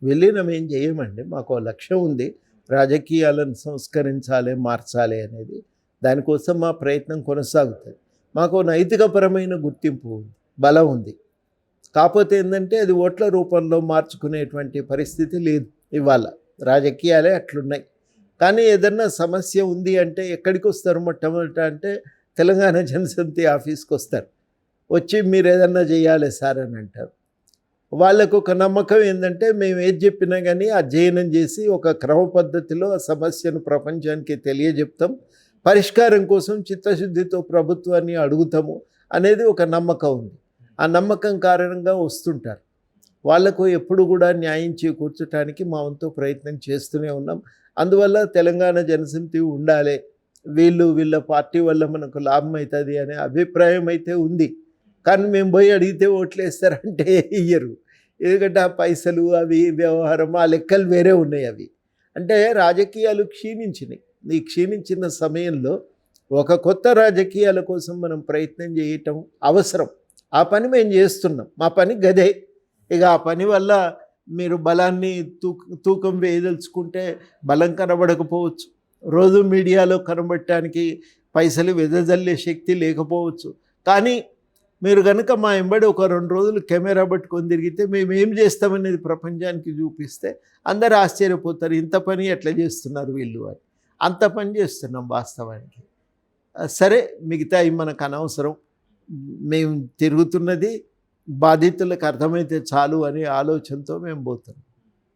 విలీనం ఏం చేయమండి. మాకో లక్ష్యం ఉంది. రాజకీయాలను సంస్కరించాలి, మార్చాలి అనేది. దానికోసం మా ప్రయత్నం కొనసాగుతది. మాకో నైతికపరమైన గుర్తింపు ఉంది, బలం ఉంది. కాపోతే ఏందంటే అది ఓట్ల రూపంలో మార్చుకునేటువంటి పరిస్థితి లేదు ఇవాళ. రాజకీయాలే అట్లున్నాయి. కానీ ఏదన్నా సమస్య ఉంది అంటే ఎక్కడికొస్తారు మొట్టమొదట అంటే తెలంగాణ జనసమితి ఆఫీస్‌కొస్తారు. వచ్చి మీరేదన్నా చేయాలి సార్ అని అంటారు. వాళ్ళకు ఒక నమ్మకం ఏందంటే మేము ఏది చెప్పినా గానీ అధ్యయనం చేసి ఒక క్రమ పద్ధతిలో ఆ సమస్యను ప్రపంచానికి తెలియజెప్తాం. పరిష్కారం కోసం చిత్తశుద్ధితో ప్రభుత్వాన్ని అడుగుతాము అనేది ఒక నమ్మకం ఉంది. ఆ నమ్మకం కారణంగా వస్తుంటారు. వాళ్లకు ఎప్పుడు కూడా న్యాయం చేకూర్చడానికి మా వంతు ప్రయత్నం చేస్తూనే ఉన్నాం. అందువల్ల తెలంగాణ జనసమితి ఉండాలి, వీళ్ళ పార్టీ వల్ల మనకు లాభం అవుతుంది అనే అభిప్రాయం అయితే ఉంది. కానీ మేము పోయి అడిగితే ఓట్లేస్తారంటే ఇయ్యరు. ఎందుకంటే ఆ పైసలు అవి వ్యవహారం ఆ లెక్కలు వేరే ఉన్నాయి. అవి అంటే రాజకీయాలు క్షీణించినాయి. ఈ క్షీణించిన సమయంలో ఒక కొత్త రాజకీయాల కోసం మనం ప్రయత్నం చేయటం అవసరం. ఆ పని మేము చేస్తున్నాం. మా పని గదే. ఇక ఆ పని వల్ల మీరు బలాన్ని తూకం వేయదలుచుకుంటే బలం కనబడకపోవచ్చు. రోజు మీడియాలో కనబడటానికి పైసలు వెదజల్లే శక్తి లేకపోవచ్చు. కానీ మీరు కనుక మా ఎంబడి ఒక 2 రోజులు కెమెరా పట్టుకొని తిరిగితే మేము ఏం చేస్తామనేది ప్రపంచానికి చూపిస్తే అందరూ ఆశ్చర్యపోతారు. ఇంత పని ఎట్లా చేస్తున్నారు వీళ్ళు అని. అంత పని చేస్తున్నాం వాస్తవానికి. సరే మిగతాయి మనకు అనవసరం. మేము తిరుగుతున్నది బాధితులకు అర్థమైతే చాలు అనే ఆలోచనతో మేము పోతున్నాం.